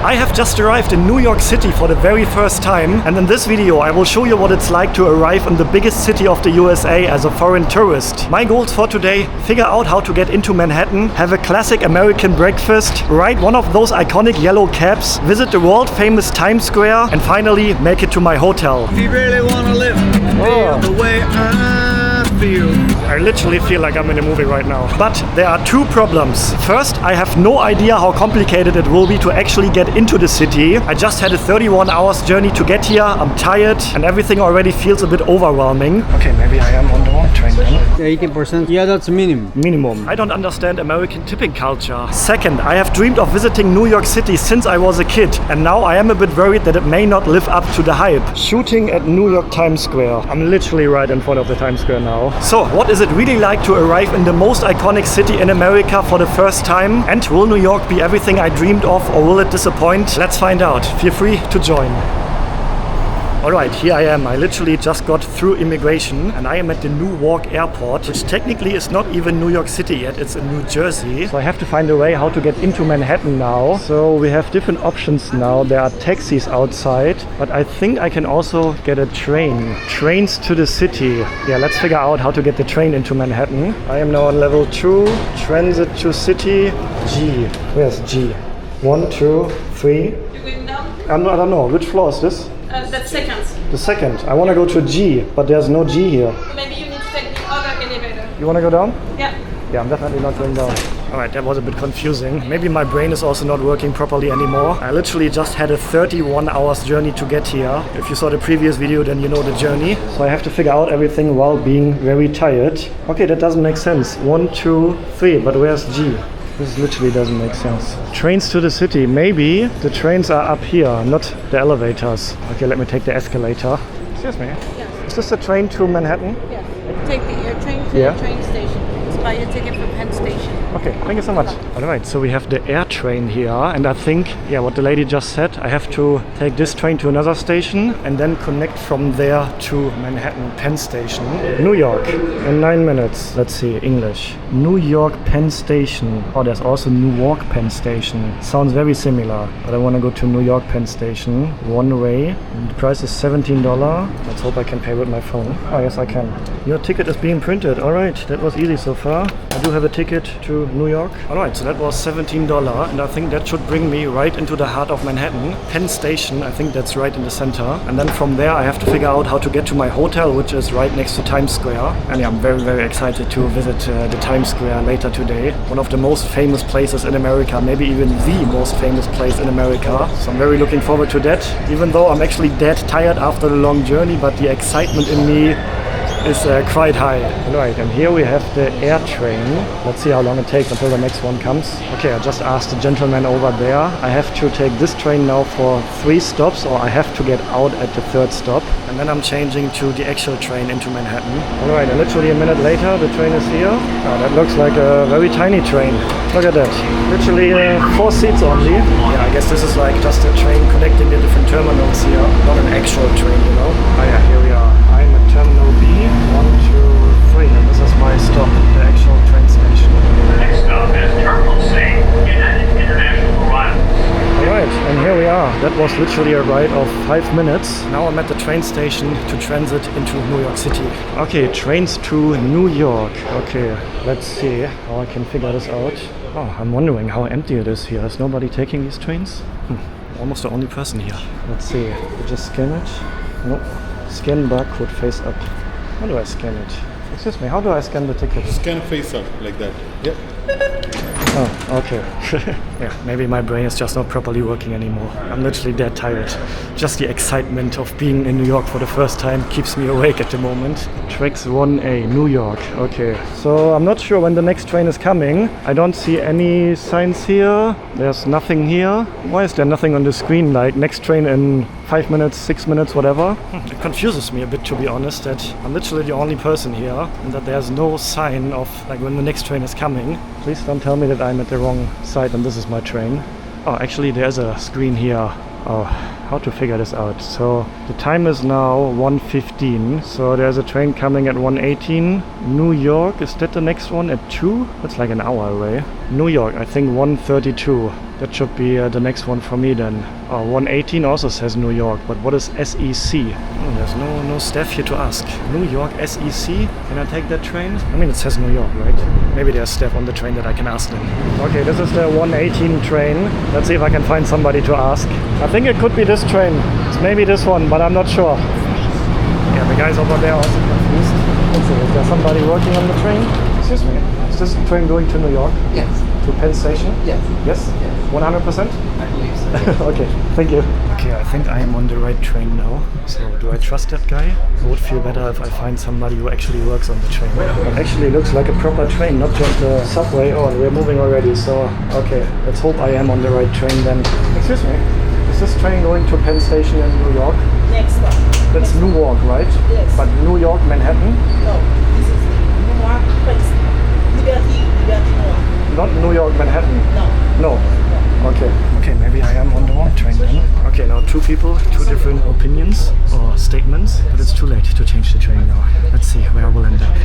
I have just arrived in New York City for the very first time, and in this video I will show you what it's like to arrive in the biggest city of the USA as a foreign tourist. My goals for today: figure out how to get into Manhattan, have a classic American breakfast, ride one of those iconic yellow cabs, visit the world famous Times Square, and finally make it to my hotel. If you really wanna live, feel the way I feel. I literally feel like I'm in a movie right now. But there are two problems. First, I have no idea how complicated it will be to actually get into the city. I just had a 31 hours journey to get here. I'm tired and everything already feels a bit overwhelming. Okay, maybe I am on the wrong train then. 80%. Yeah, that's minimum. Minimum. I don't understand American tipping culture. Second, I have dreamed of visiting New York City since I was a kid, and now I am a bit worried that it may not live up to the hype. Shooting at New York Times Square. I'm literally right in front of the Times Square now. So, what is it really like to arrive in the most iconic city in America for the first time? And will New York be everything I dreamed of, or will it disappoint? Let's find out. Feel free to join. Alright, here I am. I literally just got through immigration and I am at the Newark Airport, which technically is not even New York City yet, it's in New Jersey. So I have to find a way how to get into Manhattan now. So we have different options now. There are taxis outside, but I think I can also get a train. Trains to the city. Yeah, let's figure out how to get the train into Manhattan. I am now on level 2, transit to city, G. Where's G? 1, 2, 3. You're going down? I don't know, which floor is this? That's second. The second. I want to go to G, but there's no G here. Maybe you need to take the other elevator. You want to go down? Yeah. Yeah, I'm definitely not going down. Alright, that was a bit confusing. Maybe my brain is also not working properly anymore. I literally just had a 31 hours journey to get here. If you saw the previous video, then you know the journey. So I have to figure out everything while being very tired. Okay, that doesn't make sense. 1, 2, 3, but where's G? This literally doesn't make sense. Trains to the city. Maybe the trains are up here, not the elevators. Okay, let me take the escalator. Excuse me. Yes. Is this the train to Manhattan? Yes. Take the air train to the train station. It's buy a ticket for Penn Station. Okay, thank you so much. Alright, so we have the air train here, and I think, yeah, what the lady just said, I have to take this train to another station and then connect from there to Manhattan Penn Station. New York, in 9 minutes. Let's see, English. New York Penn Station. Oh, there's also Newark Penn Station. Sounds very similar, but I want to go to New York Penn Station, one way. The price is $17. Let's hope I can pay with my phone. Oh, yes, I can. Your ticket is being printed. Alright, that was easy so far. I do have a ticket to New York. Alright, so that was $17, and I think that should bring me right into the heart of Manhattan. Penn Station, I think that's right in the center. And then from there I have to figure out how to get to my hotel, which is right next to Times Square. And yeah, I'm very, very excited to visit the Times Square later today. One of the most famous places in America, maybe even the most famous place in America. So I'm very looking forward to that, even though I'm actually dead tired after the long journey, but the excitement in me is quite high. Right, and here we have the air train. Let's see how long it takes until the next one comes. Okay, I just asked the gentleman over there. I have to take this train now for 3 stops, or I have to get out at the 3rd stop. And then I'm changing to the actual train into Manhattan. Alright, and literally a minute later the train is here. Oh, that looks like a very tiny train. Look at that. Literally 4 seats only. Yeah, I guess this is like just a train connecting the different terminals here. Not an actual train, you know. Oh yeah, here we are. I'm at Terminal B. 1, 2, 3, and this is my stop, the actual train station. Next stop is Terminal C, United International Arrival. Alright, and here we are. That was literally a ride of 5 minutes. Now I'm at the train station to transit into New York City. Okay, trains to New York. Okay, let's see how I can figure this out. Oh, I'm wondering how empty it is here. Is nobody taking these trains? Almost the only person here. Let's see. You just scan it? Nope. Scan barcode face up. How do I scan it? Excuse me, how do I scan the ticket? Scan face up like that. Yep. Oh, okay. Yeah, maybe my brain is just not properly working anymore. I'm literally dead tired. Just the excitement of being in New York for the first time keeps me awake at the moment. Tracks 1A, New York. Okay, so I'm not sure when the next train is coming. I don't see any signs here. There's nothing here. Why is there nothing on the screen like next train in 5 minutes, 6 minutes, whatever? It confuses me a bit, to be honest, that I'm literally the only person here and that there's no sign of like when the next train is coming. Please don't tell me that I'm at the wrong side and this is my train. Oh, actually there's a screen here. Oh, how to figure this out. So the time is now 1:15. So there's a train coming at 1:18. New York, is that the next one at 2? That's like an hour away. New York, I think 1:32. That should be the next one for me then. 118 also says New York, but what is SEC? Oh, there's no staff here to ask. New York SEC? Can I take that train? I mean, it says New York, right? Maybe there's staff on the train that I can ask them. Okay, this is the 118 train. Let's see if I can find somebody to ask. I think it could be this train. It's maybe this one, but I'm not sure. Yeah, the guys over there are also confused. Let's see, is there somebody working on the train? Excuse me, is this train going to New York? Yes. To Penn Station? Yes. Yes? Yes. 100%? I believe so. Okay, thank you. Okay, I think I am on the right train now. So, do I trust that guy? I would feel better if I find somebody who actually works on the train. It actually looks like a proper train, not just a subway. Oh, we're moving already, so okay. Let's hope I am on the right train then. Excuse me, is this train going to Penn Station in New York? Next stop. That's Newark, right? Yes. But New York, Manhattan? No, this is Newark, place. Liberty, Newark. Not New York, Manhattan? No. No. Okay. Okay, maybe I am on the wrong train then. Okay, now two people, two different opinions or statements, but it's too late to change the train now. Let's see where I will end up.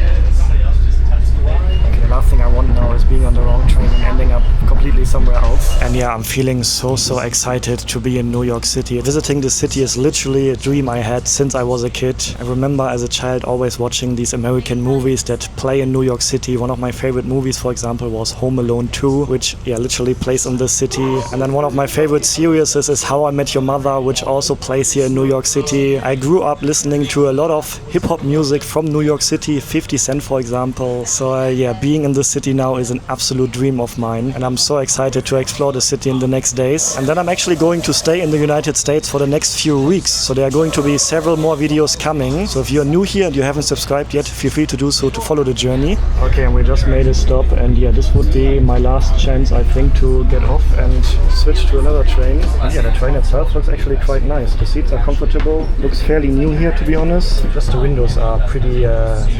Okay, last thing I want now is being on the wrong train and ending up completely somewhere else. And yeah, I'm feeling so excited to be in New York City. Visiting the city is literally a dream I had since I was a kid. I remember as a child always watching these American movies that play in New York City. One of my favorite movies, for example, was Home Alone 2, which literally plays in this city. And then one of my favorite series is How I Met Your Mother, which also plays here in New York City. I grew up listening to a lot of hip-hop music from New York City, 50 Cent for example. So being in the city now is an absolute dream of mine, and I'm so excited to explore the city in the next days. And then I'm actually going to stay in the United States for the next few weeks, so there are going to be several more videos coming. So if you're new here and you haven't subscribed yet, feel free to do so to follow the journey. Okay, and we just made a stop, and this would be my last chance, I think, to get off and switch to another train. And the train itself looks actually quite nice. The seats are comfortable, looks fairly new here to be honest. Just the windows are pretty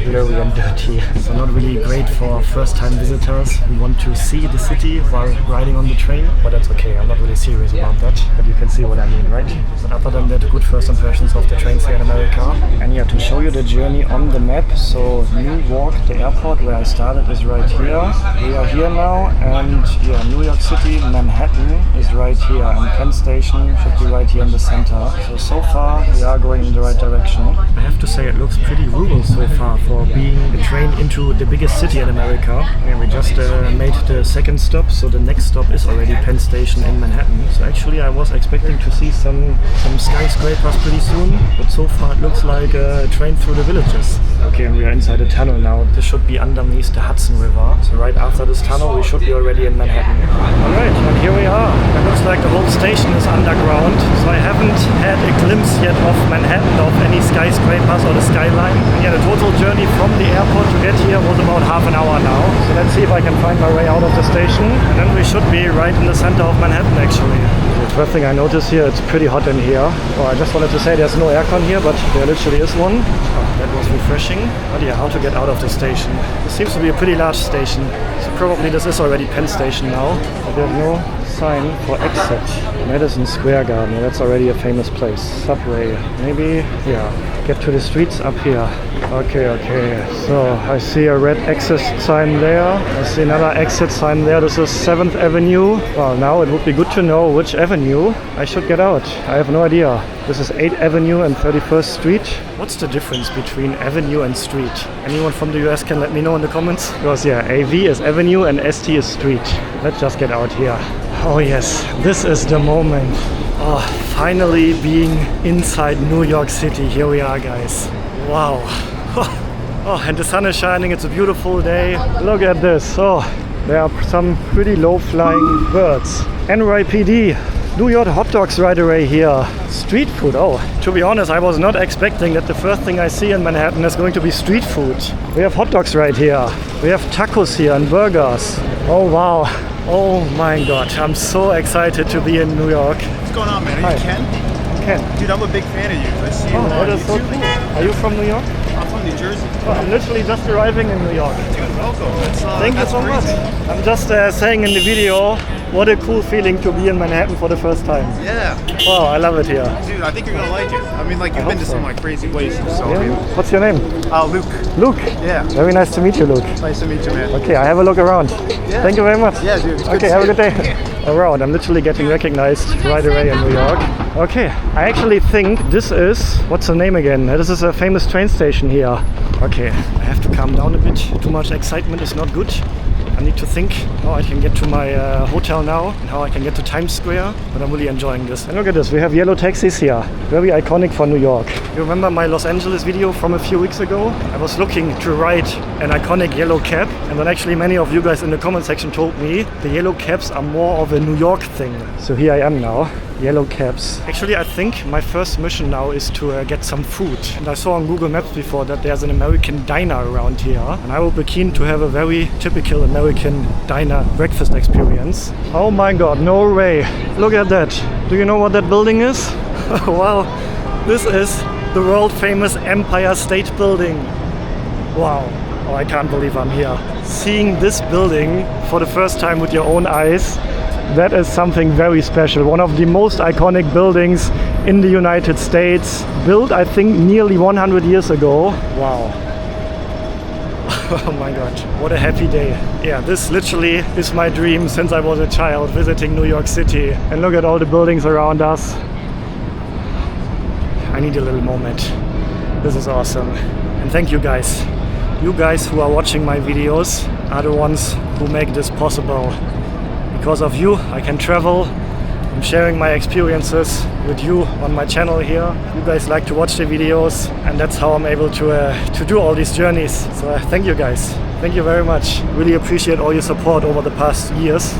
blurry and dirty, so not really great for first-time visitors who want to see the city while riding on the train, but that's okay. I'm not really serious about that, but you can see what I mean, right? But other than that, good first impressions of the trains here in America. And to show you the journey on the map, so Newark, the airport where I started, is right here. We are here now, and New York City, Manhattan is right here, and Penn Station should be right here in the center. So far we are going in the right direction. I have to say it looks pretty rural so far for being a train into the biggest city in America. And we just made the second stop, so the next stop is already Penn Station in Manhattan. So actually I was expecting to see some skyscrapers pretty soon, but so far it looks like a train through the villages. Okay, and we are inside a tunnel now. This should be underneath the Hudson River. So right after this tunnel we should be already in Manhattan. Alright, and here we are. It looks like the whole station is underground, so I haven't had a glimpse yet of Manhattan, of any skyscrapers or the skyline. And the total journey from the airport to get here was about half an hour now. So let's see if I can find my way out of the station, and then we should be right in the center of Manhattan actually. The first thing I notice here, it's pretty hot in here. Oh, I just wanted to say there's no aircon here, but there literally is one. Oh, that was refreshing. But how to get out of the station? This seems to be a pretty large station, so probably this is already Penn Station now. But there's no sign for exit. Madison Square Garden, that's already a famous place. Subway, maybe, get to the streets up here. Okay, so I see a red exit sign there. I see another exit sign there. This is 7th Avenue. Well, now it would be good to know which avenue I should get out. I have no idea. This is 8th Avenue and 31st Street. What's the difference between avenue and street? Anyone from the US can let me know in the comments? Because AV is avenue and ST is street. Let's just get out here. Oh yes, this is the moment. Oh, finally being inside New York City. Here we are, guys. Wow. Oh, and the sun is shining. It's a beautiful day. Look at this. Oh, there are some pretty low-flying birds. NYPD. New York hot dogs right away here. Street food. Oh, to be honest, I was not expecting that the first thing I see in Manhattan is going to be street food. We have hot dogs right here. We have tacos here and burgers. Oh, wow. Oh my god, I'm so excited to be in New York. What's going on, man? Are you Ken? Ken. Dude, I'm a big fan of you. I see you that on is so YouTube. cool. Are you from New York? I'm from New Jersey. Oh, I'm literally just arriving in New York. Dude, welcome. Thank you so much. I'm just saying in the video What a cool feeling to be in Manhattan for the first time. Yeah. Wow, I love it here. Dude, I think you're gonna like it. I mean, like, you've been to some like crazy places, so. Yeah. What's your name? Luke. Luke. Yeah. Very nice to meet you, Luke. Nice to meet you, man. Okay, I have a look around. Thank you very much. Yeah, dude. It's good Okay, to have a see good you. day. Alright, I'm literally getting recognized right away in New York. Okay, I actually think this is, what's the name again? This is a famous train station here. Okay, I have to calm down a bit. Too much excitement is not good. I need to think how I can get to my hotel now and how I can get to Times Square, but I'm really enjoying this. And look at this, we have yellow taxis here. Very iconic for New York. You remember my Los Angeles video from a few weeks ago? I was looking to ride an iconic yellow cab, and then actually many of you guys in the comment section told me the yellow cabs are more of a New York thing. So here I am now. Yellow cabs. Actually, I think my first mission now is to get some food. And I saw on Google Maps before that there's an American diner around here. And I will be keen to have a very typical American diner breakfast experience. Oh my god, no way. Look at that. Do you know what that building is? Wow, this is the world famous Empire State Building. Wow. Oh, I can't believe I'm here. Seeing this building for the first time with your own eyes, that is something very special. One of the most iconic buildings in the United States. Built, I think, nearly 100 years ago. Wow. Oh my god, what a happy day. Yeah, this literally is my dream since I was a child, visiting New York City. And look at all the buildings around us. I need a little moment. This is awesome. And thank you guys. You guys who are watching my videos are the ones who make this possible. Because of you, I can travel. I'm sharing my experiences with you on my channel here. You guys like to watch the videos, and that's how I'm able to do all these journeys. So thank you guys. Thank you very much. Really appreciate all your support over the past years.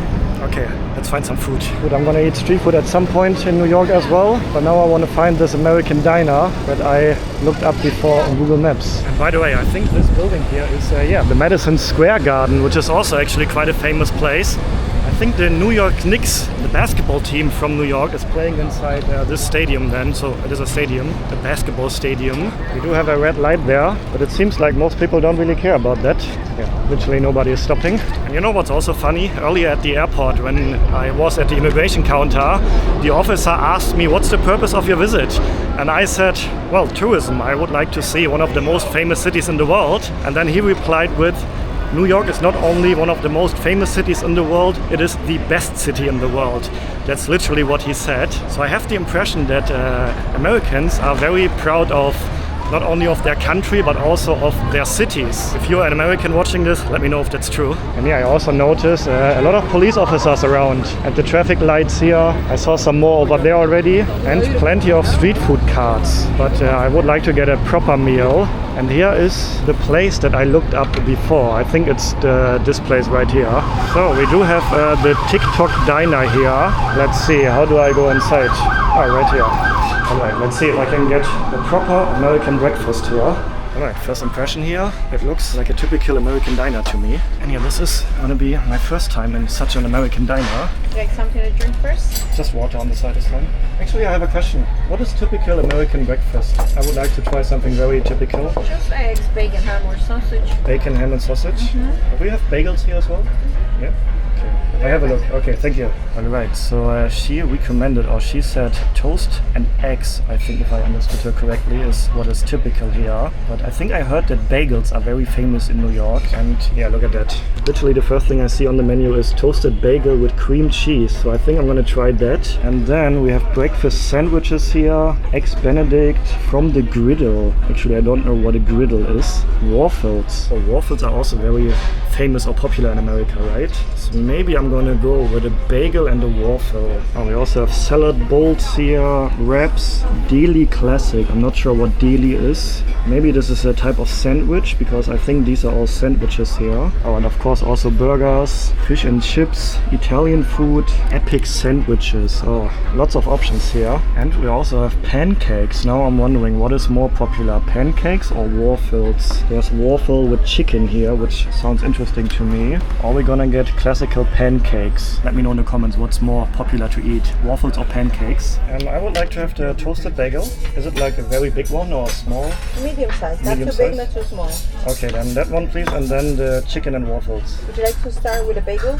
Okay, let's find some food. Good, I'm gonna eat street food at some point in New York as well. But now I want to find this American diner that I looked up before on Google Maps. And by the way, I think this building here is the Madison Square Garden, which is also actually quite a famous place. I think the New York Knicks, the basketball team from New York, is playing inside this stadium then. So it is a stadium, a basketball stadium. We do have a red light there, but it seems like most people don't really care about that. Yeah, literally nobody is stopping. And you know what's also funny? Earlier at the airport, when I was at the immigration counter, the officer asked me, what's the purpose of your visit? And I said, well, tourism. I would like to see one of the most famous cities in the world. And then he replied with, New York is not only one of the most famous cities in the world, it is the best city in the world. That's literally what he said. So I have the impression that Americans are very proud of not only of their country but also of their cities. If you're an American watching this, let me know if that's true. And yeah, I also noticed a lot of police officers around at the traffic lights here. I saw some more over there already, and plenty of street food carts. But I would like to get a proper meal. And here is the place that I looked up before. I think it's this place right here. So we do have the TikTok diner here. Let's see, how do I go inside? Oh, right here. Alright, let's see if I can get a proper American breakfast here. Alright, first impression here. It looks like a typical American diner to me. And yeah, this is gonna be my first time in such an American diner. Would you like something to drink first? Just water on the side is fine. Actually, I have a question. What is typical American breakfast? I would like to try something very typical. Just eggs, bacon, ham, or sausage. Bacon, ham and sausage. Do we have bagels here as well? Yeah. Okay. I have a look. Okay, thank you. Alright, so she recommended, or she said toast and eggs, I think if I understood her correctly, is what is typical here. But I think I heard that bagels are very famous in New York. And yeah, look at that. Literally the first thing I see on the menu is toasted bagel with cream cheese. So I think I'm gonna try that. And then we have breakfast sandwiches here. Eggs Benedict from the griddle. Actually, I don't know what a griddle is. Waffles. So waffles are also very famous or popular in America, right? So maybe I'm gonna go with a bagel and a waffle. Oh, we also have salad bowls here, wraps, deli classic. I'm not sure what deli is. Maybe this is a type of sandwich, because I think these are all sandwiches here. Oh, and of course also burgers, fish and chips, Italian food, epic sandwiches. Oh, lots of options here. And we also have pancakes. Now I'm wondering, what is more popular, pancakes or waffles? There's waffle with chicken here, which sounds interesting interesting to me. Or we're gonna get classical pancakes. Let me know in the comments what's more popular to eat, waffles or pancakes. I would like to have the toasted bagel. Is it like a very big one or small? Medium size. Not Medium too big, size? not too small. Okay, then that one please, and then the chicken and waffles. Would you like to start with a bagel?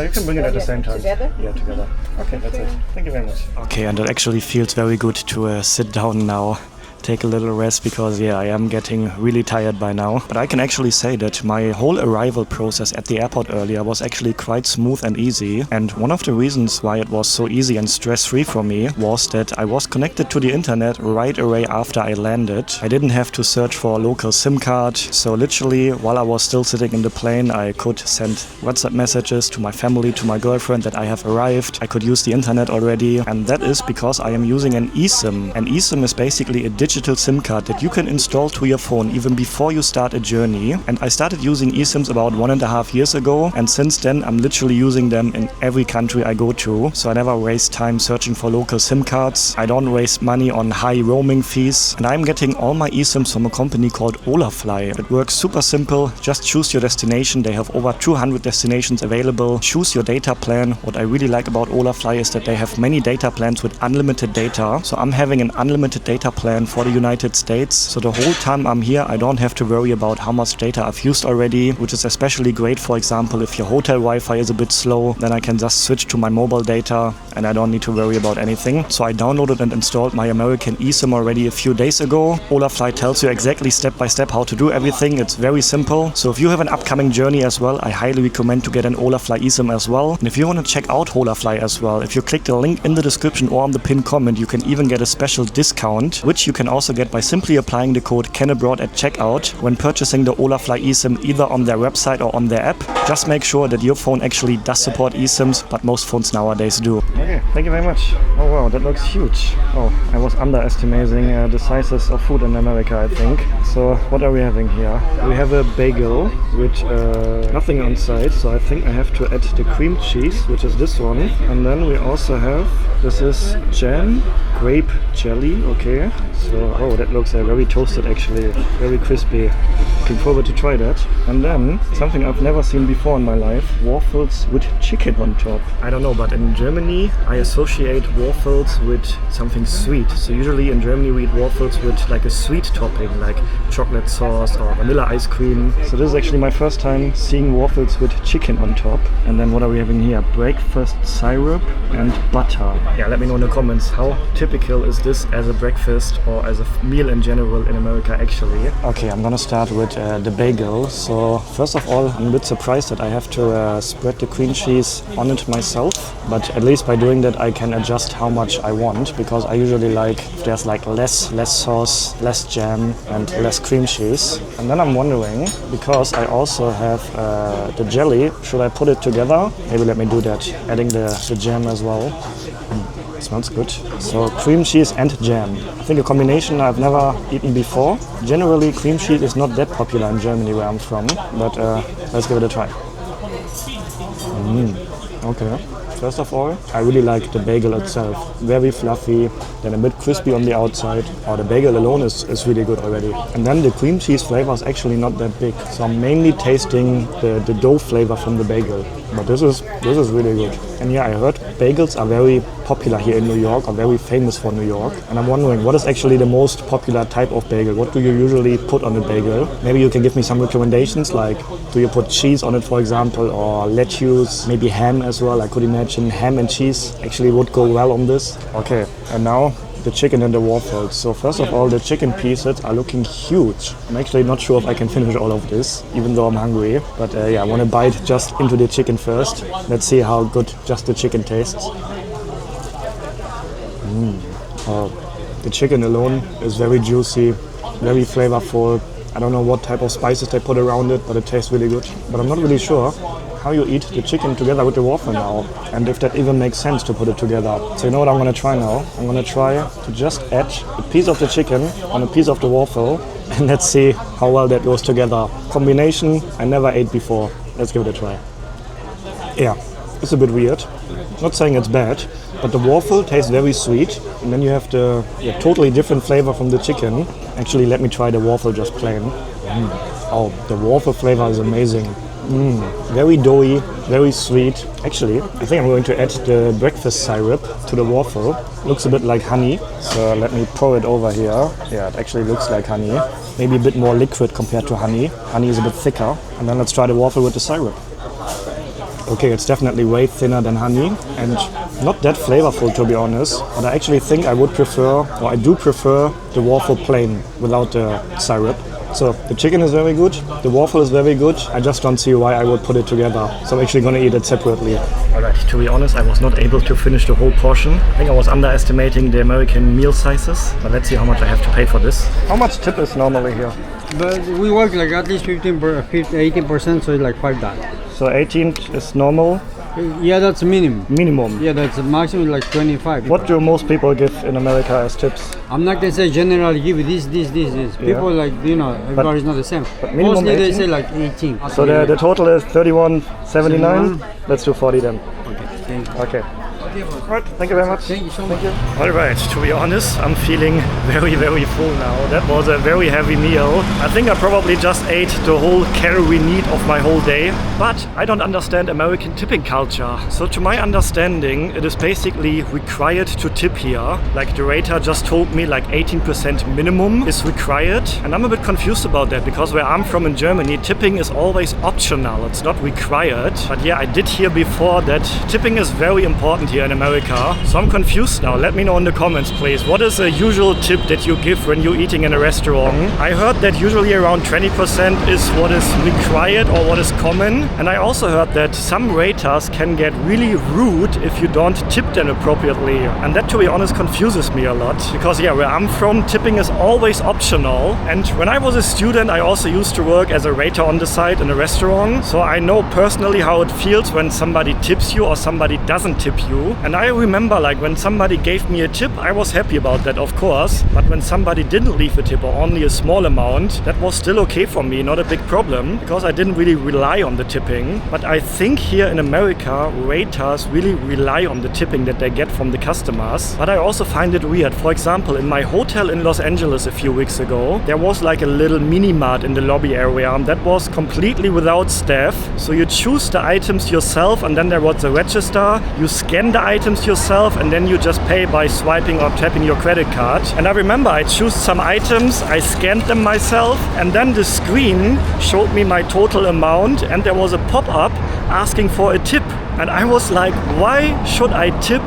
You can bring it at the same time. Together? Yeah, together. Okay, that's it. Thank you very much. Okay, and it actually feels very good to sit down now. Take a little rest because I am getting really tired by now. But I can actually say that my whole arrival process at the airport earlier was actually quite smooth and easy. And one of the reasons why it was so easy and stress-free for me was that I was connected to the internet right away after I landed. I didn't have to search for a local SIM card. So literally while I was still sitting in the plane, I could send WhatsApp messages to my family, to my girlfriend that I have arrived. I could use the internet already. And that is because I am using an eSIM. An eSIM is basically a digital SIM card that you can install to your phone even before you start a journey. And I started using eSIMs about 1.5 years ago, and since then I'm literally using them in every country I go to. So I never waste time searching for local SIM cards. I don't waste money on high roaming fees, and I'm getting all my eSIMs from a company called Olafly. It works super simple. Just choose your destination. They have over 200 destinations available. Choose your data plan. What I really like about Olafly is that they have many data plans with unlimited data. So I'm having an unlimited data plan for the United States. So the whole time I'm here, I don't have to worry about how much data I've used already, which is especially great. For example, if your hotel Wi-Fi is a bit slow, then I can just switch to my mobile data and I don't need to worry about anything. So I downloaded and installed my American eSIM already a few days ago. Olafly tells you exactly step by step how to do everything. It's very simple. So if you have an upcoming journey as well, I highly recommend to get an Olafly eSIM as well. And if you want to check out Olafly as well, if you click the link in the description or on the pinned comment, you can even get a special discount, which you can also get by simply applying the code KenAbroad at checkout when purchasing the Olafly eSIM either on their website or on their app. Just make sure that your phone actually does support eSIMs, but most phones nowadays do. Okay, thank you very much. Oh wow, that looks huge. Oh, I was underestimating the sizes of food in America, I think. So what are we having here? We have a bagel with nothing on side, so I think I have to add the cream cheese, which is this one. And then we also have, this is jam, grape jelly, okay. So, oh, that looks very toasted actually, very crispy. Looking forward to try that. And then, something I've never seen before in my life, waffles with chicken on top. I don't know, but in Germany, I associate waffles with something sweet. So usually in Germany we eat waffles with like a sweet topping, like chocolate sauce or vanilla ice cream. So this is actually my first time seeing waffles with chicken on top. And then what are we having here? Breakfast syrup and butter. Yeah, let me know in the comments, how typical is this as a breakfast or as a meal in general in America actually. Okay, I'm gonna start with the bagel. So first of all, I'm a bit surprised that I have to spread the cream cheese on it myself, but at least by doing that I can adjust how much I want, because I usually like if there's like less sauce, less jam and less cream cheese. And then I'm wondering, because I also have the jelly, should I put it together? Maybe let me do that, adding the jam as well. Smells good. So cream cheese and jam. I think a combination I've never eaten before. Generally cream cheese is not that popular in Germany where I'm from, but let's give it a try. Okay. First of all, I really like the bagel itself. Very fluffy, then a bit crispy on the outside. Oh, the bagel alone is really good already. And then the cream cheese flavor is actually not that big. So I'm mainly tasting the dough flavor from the bagel. But this is really good. And yeah, I heard bagels are very popular here in New York, are very famous for New York. And I'm wondering, what is actually the most popular type of bagel? What do you usually put on a bagel? Maybe you can give me some recommendations, like do you put cheese on it, for example, or lettuce, maybe ham as well. I could imagine ham and cheese actually would go well on this. Okay, and now the chicken and the waffles. So first of all, the chicken pieces are looking huge. I'm actually not sure if I can finish all of this, even though I'm hungry. But yeah, I want to bite just into the chicken first. Let's see how good just the chicken tastes. The chicken alone is very juicy, very flavorful. I don't know what type of spices they put around it, but it tastes really good. But I'm not really sure how you eat the chicken together with the waffle now, and if that even makes sense to put it together. So you know what I'm gonna try now? I'm gonna try to just add a piece of the chicken on a piece of the waffle, and let's see how well that goes together. Combination I never ate before. Let's give it a try. Yeah, it's a bit weird. Not saying it's bad, but the waffle tastes very sweet, and then you have the totally different flavor from the chicken. Actually, let me try the waffle just plain. Oh, the waffle flavor is amazing. Very doughy, very sweet. Actually, I think I'm going to add the breakfast syrup to the waffle. Looks a bit like honey, so let me pour it over here. Yeah, it actually looks like honey. Maybe a bit more liquid compared to honey. Honey is a bit thicker. And then let's try the waffle with the syrup. Okay, it's definitely way thinner than honey and not that flavorful, to be honest. But I actually think I would prefer, or I do prefer, the waffle plain without the syrup. So the chicken is very good, the waffle is very good. I just don't see why I would put it together. So I'm actually gonna eat it separately. Alright, to be honest, I was not able to finish the whole portion. I think I was underestimating the American meal sizes. But let's see how much I have to pay for this. How much tip is normally here? But we work like at least 18%, so it's like $5. So 18 is normal. Yeah, that's minimum. Minimum. Yeah, that's maximum like 25. What do most people give in America as tips? I'm not gonna say generally give this. People like, you know, everybody's not the same. minimum Mostly 18? they say like 18. So the total is 31.79. Let's do 40 then. Okay, thank you. Okay. Right, thank you very much. Thank you so much. Alright, to be honest, I'm feeling very, very full now. That was a very heavy meal. I think I probably just ate the whole calorie need of my whole day. But I don't understand American tipping culture. So to my understanding, it is basically required to tip here. Like the waiter just told me like 18% minimum is required. And I'm a bit confused about that because where I'm from in Germany, tipping is always optional. It's not required. But yeah, I did hear before that tipping is very important here in America. So I'm confused now. Let me know in the comments, please. What is a usual tip that you give when you're eating in a restaurant? I heard that usually around 20% is what is required or what is common. And I also heard that some waiters can get really rude if you don't tip them appropriately. And that, to be honest, confuses me a lot. Because yeah, where I'm from, tipping is always optional. And when I was a student, I also used to work as a waiter on the side in a restaurant. So I know personally how it feels when somebody tips you or somebody doesn't tip you. And I remember like when somebody gave me a tip, I was happy about that, of course. But when somebody didn't leave a tip or only a small amount, that was still okay for me, not a big problem, because I didn't really rely on the tipping. But I think here in America, waiters really rely on the tipping that they get from the customers. But I also find it weird. For example, in my hotel in Los Angeles a few weeks ago, there was like a little mini mart in the lobby area that was completely without staff. So you choose the items yourself and then there was a register. You scan the items yourself and then you just pay by swiping or tapping your credit card. And I remember I chose some items, I scanned them myself, and then the screen showed me my total amount and there was a pop-up asking for a tip. And I was like, why should I tip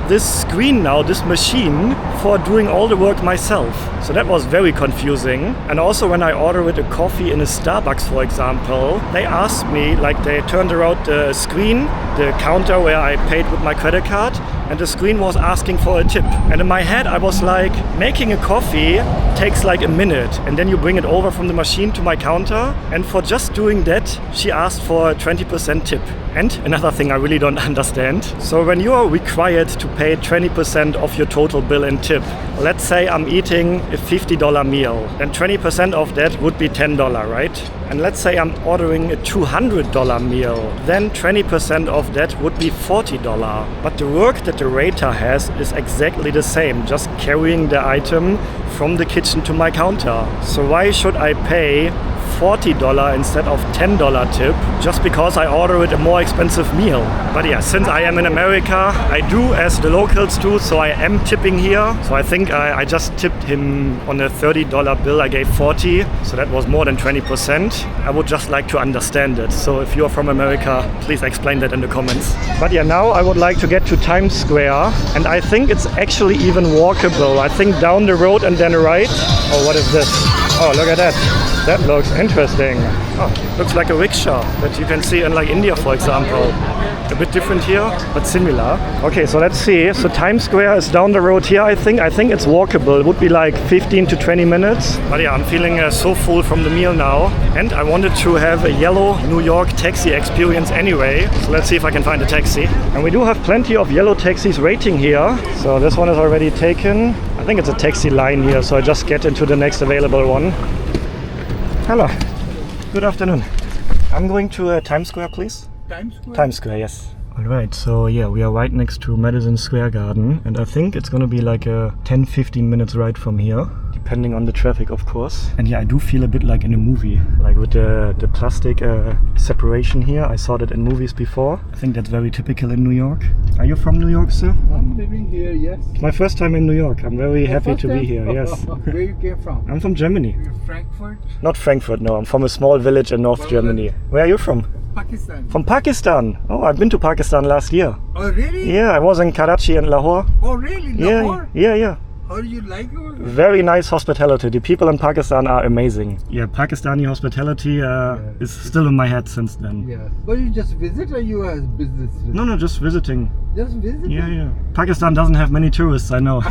this screen now, this machine, for doing all the work myself? So that was very confusing. And also when I ordered a coffee in a Starbucks, for example, they asked me, like they turned around the screen, the counter where I paid with my credit card, and the screen was asking for a tip. And in my head I was like, making a coffee takes like a minute and then you bring it over from the machine to my counter, and for just doing that she asked for a 20% tip. And another thing I really don't understand, so when you are required to pay 20% of your total bill in tip, let's say I'm eating a $50 meal, then 20% of that would be $10, right? And let's say I'm ordering a $200 meal, then 20% of that would be $40. But the work that the waiter has is exactly the same, just carrying the item from the kitchen to my counter. So why should I pay $40 instead of $10 tip just because I ordered a more expensive meal? But yeah, since I am in America, I do as the locals do, so I am tipping here. So I think I just tipped him on a $30 bill, I gave 40, so that was more than 20%. I would just like to understand it. So if you're from America, please explain that in the comments. But yeah, now I would like to get to Times Square, and I think it's actually even walkable. I think down the road and then right. Oh, what is this? Oh, look at that. That looks interesting. Oh, looks like a rickshaw that you can see in like India, for example. A bit different here, but similar. Okay, so let's see. So Times Square is down the road here, I think. I think it's walkable. It would be like 15 to 20 minutes. But yeah, I'm feeling so full from the meal now. And I wanted to have a yellow New York taxi experience anyway. So let's see if I can find a taxi. And we do have plenty of yellow taxis waiting here. So this one is already taken. I think it's a taxi line here, so I just get into the next available one. Hello. Good afternoon. I'm going to Times Square, please. Times Square? Times Square, yes. Alright, so yeah, we are right next to Madison Square Garden, and I think it's gonna be like a 10-15 minutes ride from here. depending on the traffic, of course. And yeah, I do feel a bit like in a movie, like with the plastic separation here. I saw that in movies before. I think that's very typical in New York. Are you from New York, sir? I'm living here, yes. My first time in New York. I'm very happy to be here, yes. Where you came from? I'm from Germany. You're Frankfurt, Not Frankfurt, no. I'm from a small village in North Germany. Where are you from? Pakistan. From Pakistan. Oh, I've been to Pakistan last year. Oh, really? Yeah, I was in Karachi and Lahore. Oh, really? Yeah, Lahore? yeah. How do you like it? Very nice hospitality. The people in Pakistan are amazing. Yeah, Pakistani hospitality is still in my head since then. Yeah. But you just visit or you as business? No, just visiting. Just visit? Yeah. Pakistan doesn't have many tourists, I know.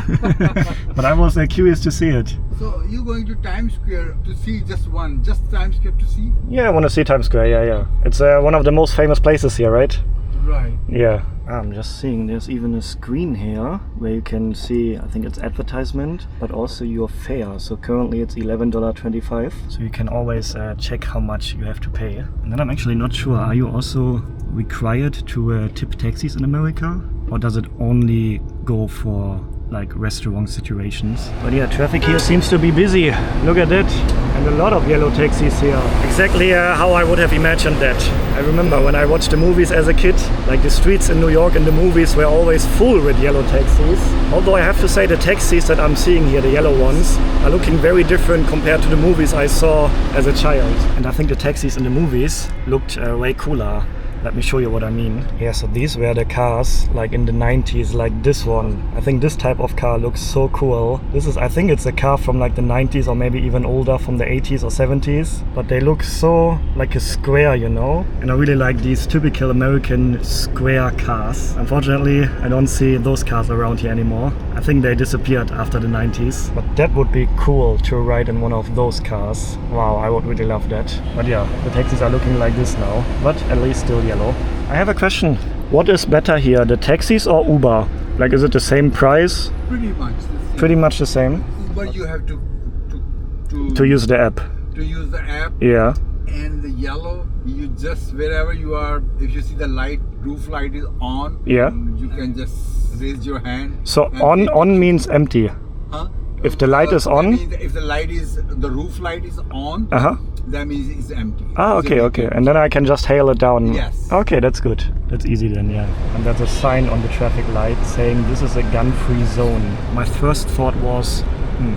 But I was curious to see it. So you going to Times Square to see just Times Square to see? Yeah, I want to see Times Square, yeah. It's one of the most famous places here, right? Right. Yeah. I'm just seeing there's even a screen here where you can see, I think it's advertisement, but also your fare. So currently it's $11.25. So you can always check how much you have to pay. And then I'm actually not sure, are you also required to tip taxis in America? Or does it only go for like restaurant situations? But yeah, traffic here seems to be busy. Look at that. And a lot of yellow taxis here. Exactly how I would have imagined that. I remember when I watched the movies as a kid, like the streets in New York in the movies were always full with yellow taxis. Although I have to say the taxis that I'm seeing here, the yellow ones, are looking very different compared to the movies I saw as a child. And I think the taxis in the movies looked way cooler. Let me show you what I mean. Yeah, so these were the cars like in the 90s, like this one. I think this type of car looks so cool. I think it's a car from like the 90s or maybe even older, from the 80s or 70s. But they look so like a square, you know? And I really like these typical American square cars. Unfortunately, I don't see those cars around here anymore. I think they disappeared after the 90s. But that would be cool to ride in one of those cars. Wow, I would really love that. But yeah, the taxis are looking like this now. But at least still yellow. I have a question. What is better here, the taxis or Uber? Like, is it the same price? Pretty much the same. Pretty much the same. Uber you have to use the app. To use the app. Yeah. And the yellow, you just wherever you are, if you see the light, roof light is on. Yeah. You can just raise your hand. So on means empty. Huh? If the light is on. That means if the roof light is on. That means it's empty. Ah, okay. And then I can just hail it down. Yes. Okay, that's good. That's easy then, yeah. And there's a sign on the traffic light saying this is a gun-free zone. My first thought was,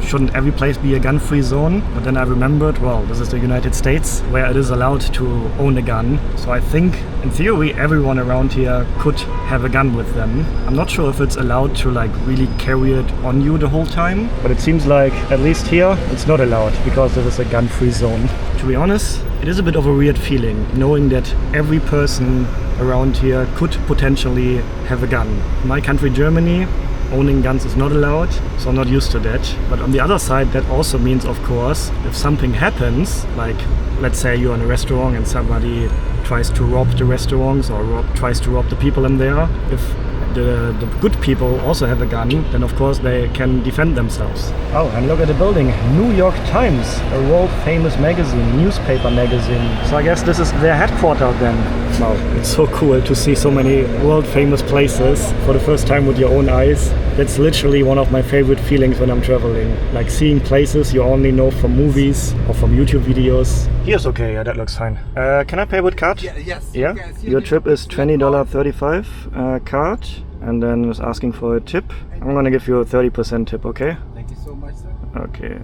shouldn't every place be a gun-free zone? But then I remembered, well, this is the United States where it is allowed to own a gun. So I think, in theory, everyone around here could have a gun with them. I'm not sure if it's allowed to like really carry it on you the whole time, but it seems like, at least here, it's not allowed because this is a gun-free zone. To be honest, it is a bit of a weird feeling knowing that every person around here could potentially have a gun. In my country, Germany, owning guns is not allowed, so I'm not used to that. But on the other side, that also means, of course, if something happens, like let's say you're in a restaurant and somebody tries to rob the restaurants or tries to rob the people in there, if the good people also have a gun, then of course they can defend themselves. Oh, and look at the building. New York Times, a world famous magazine, newspaper magazine. So I guess this is their headquarters then. Wow, it's so cool to see so many world famous places for the first time with your own eyes. That's literally one of my favorite feelings when I'm traveling. Like seeing places you only know from movies or from YouTube videos. Here's okay, yeah, that looks fine. Can I pay with card? Yes. Yeah? Your trip is $20.35 card. And then it's asking for a tip. I'm gonna give you a 30% tip, okay? Thank you so much, sir. Okay.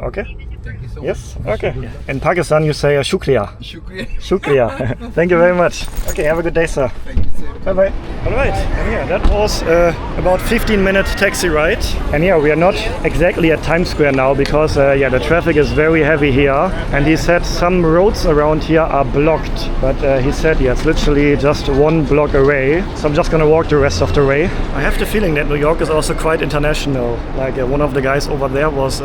Okay? Thank you so much. Yes? Okay. In Pakistan you say shukriya. Shukriya. Shukriya. Thank you very much. Okay, have a good day, sir. Thank you, sir. Bye-bye. Alright, and yeah, that was about 15-minute taxi ride. And yeah, we are not exactly at Times Square now because the traffic is very heavy here. And he said some roads around here are blocked. But he said, yeah, it's literally just 1 block away. So I'm just gonna walk the rest of the way. I have the feeling that New York is also quite international. Like one of the guys over there was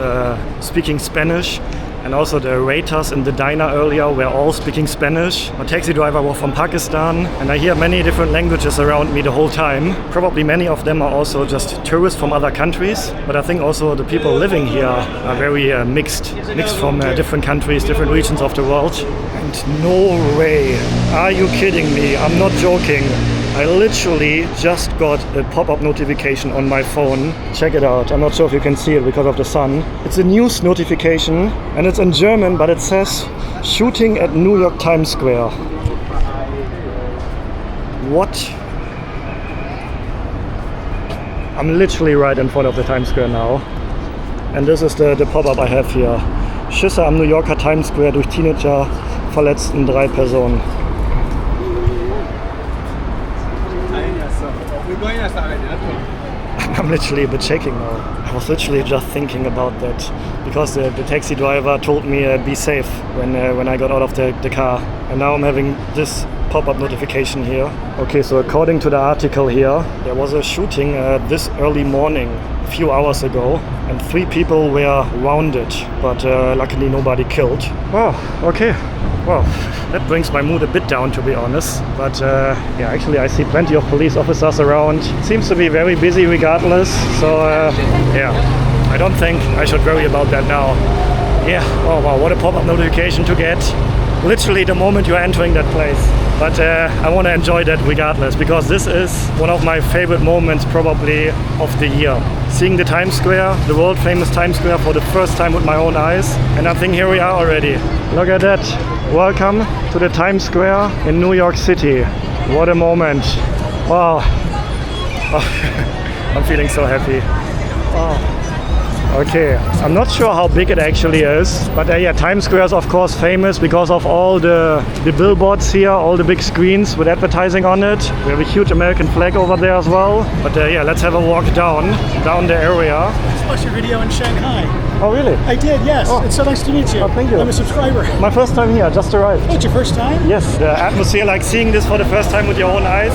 speaking Spanish. And also the waiters in the diner earlier were all speaking Spanish. My taxi driver was from Pakistan. And I hear many different languages around me the whole time. Probably many of them are also just tourists from other countries. But I think also the people living here are very mixed from different countries, different regions of the world. And no way, are you kidding me? I'm not joking. I literally just got a pop-up notification on my phone. Check it out. I'm not sure if you can see it because of the sun. It's a news notification and it's in German, but it says shooting at New York Times Square. What? I'm literally right in front of the Times Square now. And this is the pop-up I have here. Schüsse am New Yorker Times Square durch Teenager verletzten 3 Personen. I'm literally a bit shaking now. I was literally just thinking about that because the taxi driver told me be safe when I got out of the car. And now I'm having this pop-up notification here. Okay, so according to the article here, there was a shooting this early morning, a few hours ago, and 3 people were wounded, but luckily nobody killed. Oh, okay. Well, that brings my mood a bit down, to be honest. But yeah, actually I see plenty of police officers around. Seems to be very busy regardless. So yeah, I don't think I should worry about that now. Yeah, oh wow, what a pop-up notification to get. Literally the moment you're entering that place. But I want to enjoy that regardless, because this is one of my favorite moments probably of the year. Seeing the Times Square, the world famous Times Square, for the first time with my own eyes. And I think here we are already. Look at that. Welcome to the Times Square in New York City. What a moment. Wow. Oh, I'm feeling so happy. Oh. Okay, I'm not sure how big it actually is, but yeah, Times Square is of course famous because of all the billboards here, all the big screens with advertising on it. We have a huge American flag over there as well. But yeah, let's have a walk down the area. I watched your video in Shanghai. Oh really? I did, yes. Oh. It's so nice to meet you. Oh, thank you. I'm a subscriber. My first time here, just arrived. Oh, it's your first time? Yes, the atmosphere, like seeing this for the first time with your own eyes.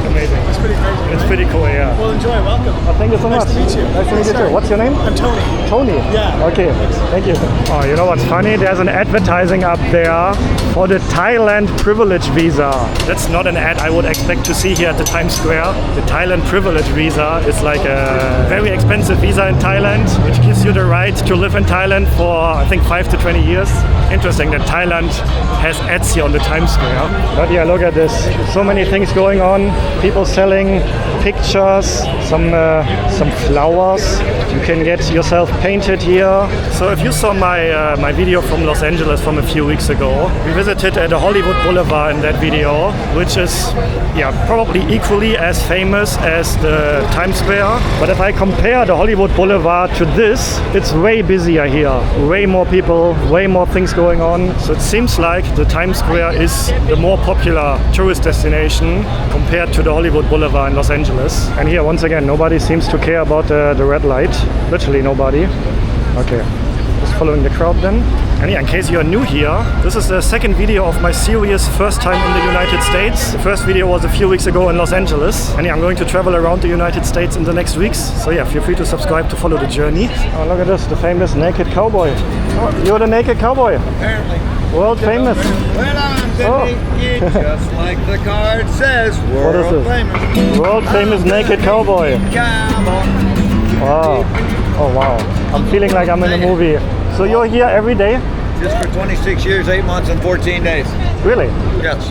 Amazing. It's pretty crazy. It's right? pretty cool, yeah. Well, enjoy. Welcome. Oh, thank you so much. Nice to meet you. Nice to meet you too. What's your name? I'm Tony. Tony? Yeah. Okay, thank you. Oh, you know what's funny? There's an advertising up there for the Thailand Privilege Visa. That's not an ad I would expect to see here at the Times Square. The Thailand Privilege Visa is like a very expensive visa in Thailand, which gives you the right to live in Thailand for, I think, 5 to 20 years. Interesting that Thailand has ads here on the Times Square. But yeah, look at this. So many things going on. People selling pictures, some flowers. You can get yourself painted here. So if you saw my video from Los Angeles from a few weeks ago, we visited the Hollywood Boulevard in that video, which is probably equally as famous as the Times Square. But if I compare the Hollywood Boulevard to this, it's way busier here. Way more people, way more things going on. So it seems like the Times Square is the more popular tourist destination compared to the Hollywood Boulevard in Los Angeles. And here, once again, nobody seems to care about the red light. Literally nobody. Okay, just following the crowd then. And yeah, in case you're new here, this is the second video of my series First Time in the United States. The first video was a few weeks ago in Los Angeles. And yeah, I'm going to travel around the United States in the next weeks. So yeah, feel free to subscribe to follow the journey. Oh, look at this, the famous naked cowboy. Oh, you're the naked cowboy. Apparently. World famous. Well, I'm the naked, just like the card says. What is World this? famous. World famous naked cowboy. Cowboy. Wow. Oh wow. I'm feeling like I'm in a movie. So you're here every day? Just for 26 years, 8 months, and 14 days. Really? Yes.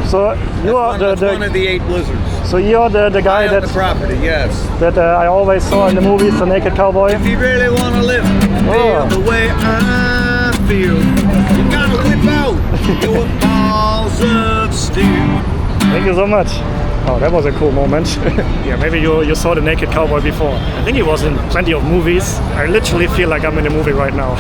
So you are That's one of the 8 blizzards. So you're the guy I own the property, yes. that I always saw in the movies, the naked cowboy. If you really want to live, feel the way I feel, you gotta whip out your balls of steel. Thank you so much. Oh, that was a cool moment. Yeah, maybe you saw the naked cowboy before. I think he was in plenty of movies. I literally feel like I'm in a movie right now.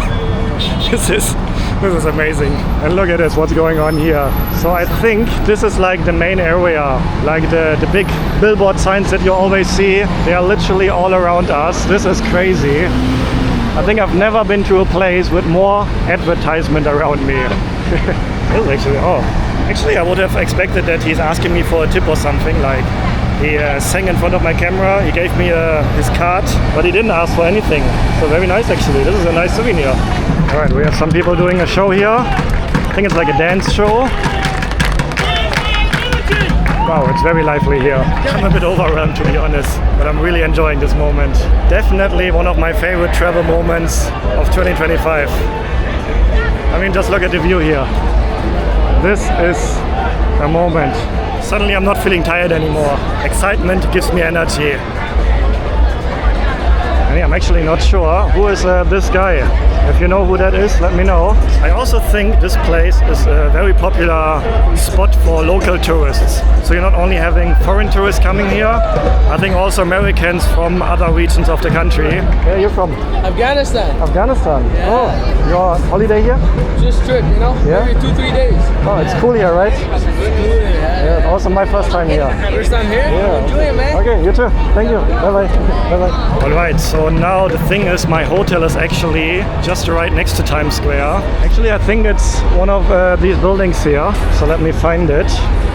This is amazing. And look at this, what's going on here. So I think this is like the main area, like the big billboard signs that you always see. They are literally all around us. This is crazy. I think I've never been to a place with more advertisement around me. This is actually, I would have expected that he's asking me for a tip or something. Like he sang in front of my camera, he gave me his card, but he didn't ask for anything. So very nice actually. This is a nice souvenir. All right, we have some people doing a show here. I think it's like a dance show. Wow, it's very lively here. I'm a bit overwhelmed to be honest, but I'm really enjoying this moment. Definitely one of my favorite travel moments of 2025. I mean, just look at the view here. This is a moment Suddenly I'm not feeling tired anymore. Excitement gives me energy. And yeah, I'm actually not sure who is this guy. If you know who that is, let me know. I also think this place is a very popular spot for local tourists. So you're not only having foreign tourists coming here, I think also Americans from other regions of the country. Where are you from? Afghanistan. Afghanistan? Yeah. Oh, you're on holiday here? Just trip, you know? Yeah. Maybe 2-3 days. Oh, it's cool here, right? Yeah. Yeah, also my first time here. First time here? Yeah. Enjoy it, man. Okay, you too. Thank you. Bye-bye. Bye-bye. Alright, so now the thing is my hotel is actually just right next to Times Square. Actually, I think it's one of these buildings here. So let me find it.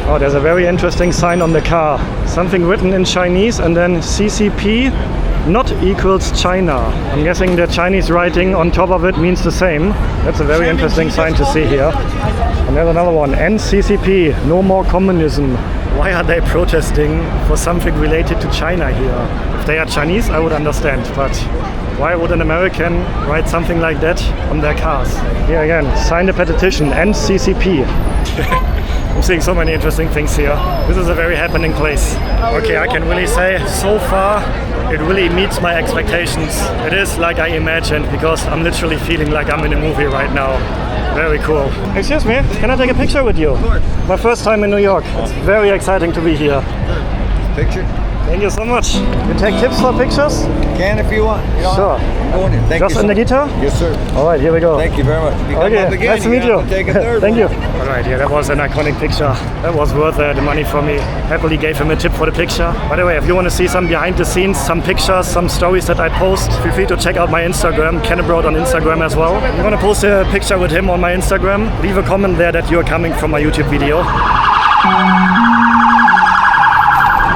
Oh, there's a very interesting sign on the car. Something written in Chinese and then CCP not equals China. I'm guessing the Chinese writing on top of it means the same. That's a very interesting sign to see here. And there's another one, NCCP, no more communism. Why are they protesting for something related to China here? If they are Chinese, I would understand, but why would an American write something like that on their cars? Here again, sign the petition, NCCP. I'm seeing so many interesting things here. This is a very happening place. Okay, I can really say so far it really meets my expectations. It is like I imagined because I'm literally feeling like I'm in a movie right now. Very cool. Excuse me, can I take a picture with you? Of course. My first time in New York. It's very exciting to be here. Picture? Thank you so much. You take tips for pictures? Can if you want. You know, Sure. I'm going in. Thank Just you in the so guitar? much. Yes, sir. All right, here we go. Thank you very much. If you come Okay, up again, nice to meet you. have to take a third Thank one. you. All right, yeah, that was an iconic picture. That was worth the money for me. Happily gave him a tip for the picture. By the way, if you want to see some behind the scenes, some pictures, some stories that I post, feel free to check out my Instagram, Ken Abroad on Instagram as well. I'm gonna post a picture with him on my Instagram. Leave a comment there that you're coming from my YouTube video.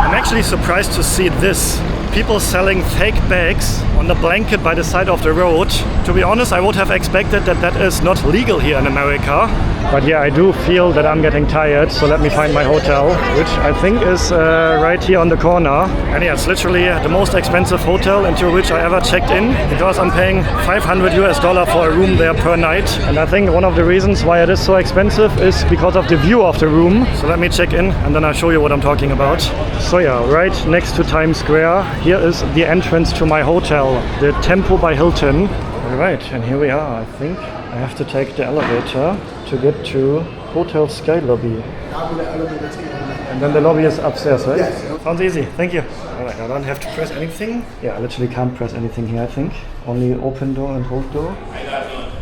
I'm actually surprised to see this. People selling fake bags on the blanket by the side of the road. To be honest, I would have expected that that is not legal here in America. But yeah, I do feel that I'm getting tired, so let me find my hotel, which I think is right here on the corner. And yeah, it's literally the most expensive hotel into which I ever checked in, because I'm paying $500 for a room there per night. And I think one of the reasons why it is so expensive is because of the view of the room. So let me check in and then I'll show you what I'm talking about. So yeah, right next to Times Square, here is the entrance to my hotel, the Tempo by Hilton. Alright, and here we are. I think I have to take the elevator to get to Hotel Sky Lobby. And then the lobby is upstairs, right? Yes. Sounds easy, thank you. Alright, I don't have to press anything. Yeah, I literally can't press anything here, I think. Only open door and hold door.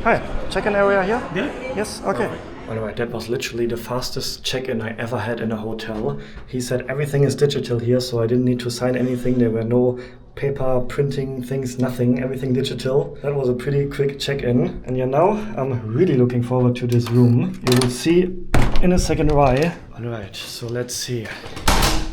Hi, check-in area here? Yeah. Yes, okay. Alright, that was literally the fastest check-in I ever had in a hotel. He said everything is digital here, so I didn't need to sign anything. There were no paper printing things, nothing, everything digital. That was a pretty quick check-in. And yeah, now I'm really looking forward to this room. You will see in a second why. Alright, so let's see.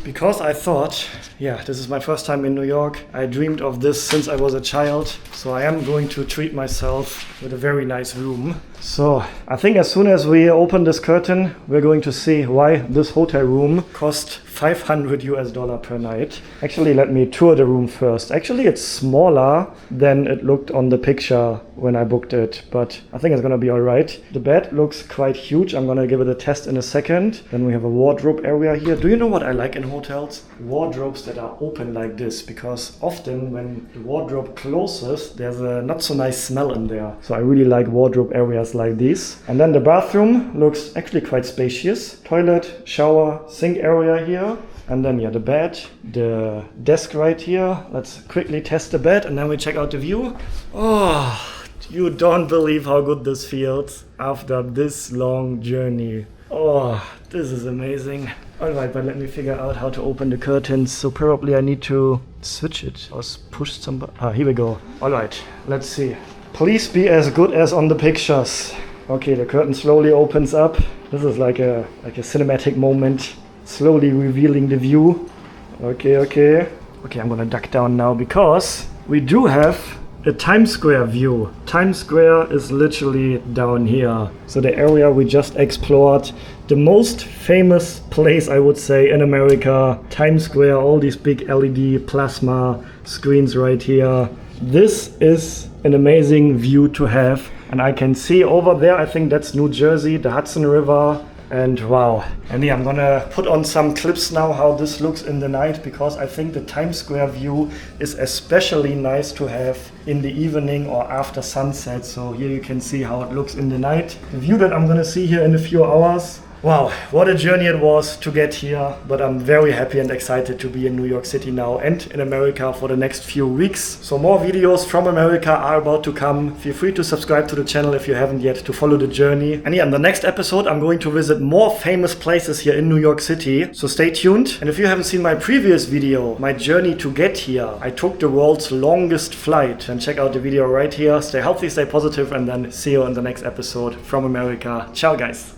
Because I thought, yeah, this is my first time in New York. I dreamed of this since I was a child. So I am going to treat myself with a very nice room. So I think as soon as we open this curtain, we're going to see why this hotel room cost $500 per night. Actually, let me tour the room first. Actually, it's smaller than it looked on the picture when I booked it, but I think it's gonna be all right. The bed looks quite huge. I'm gonna give it a test in a second. Then we have a wardrobe area here. Do you know what I like in hotels? Wardrobes that are open like this, because often when the wardrobe closes, there's a not so nice smell in there. So I really like wardrobe areas like these. And then the bathroom looks actually quite spacious. Toilet, shower, sink area here. And then yeah, the bed, the desk right here. Let's quickly test the bed and then we check out the view. Oh, you don't believe how good this feels after this long journey. Oh, this is amazing. Alright, but let me figure out how to open the curtains. So probably I need to switch it or push some. Here we go. Alright, let's see. Please be as good as on the pictures. Okay, the curtain slowly opens up. This is like a cinematic moment. Slowly revealing the view. Okay, I'm gonna duck down now because we do have a Times Square view. Times Square is literally down here. So the area we just explored, the most famous place I would say in America, Times Square, all these big LED plasma screens right here. This is an amazing view to have. And I can see over there, I think that's New Jersey, the Hudson River. And wow. And yeah, I'm gonna put on some clips now how this looks in the night, because I think the Times Square view is especially nice to have in the evening or after sunset. So here you can see how it looks in the night. The view that I'm gonna see here in a few hours. Wow, what a journey it was to get here, but I'm very happy and excited to be in New York City now and in America for the next few weeks. So more videos from America are about to come. Feel free to subscribe to the channel if you haven't yet, to follow the journey. And yeah, in the next episode I'm going to visit more famous places here in New York City, so stay tuned. And if you haven't seen my previous video, my journey to get here, I took the world's longest flight, and check out the video right here. Stay healthy, stay positive, and then see you in the next episode from America. Ciao guys.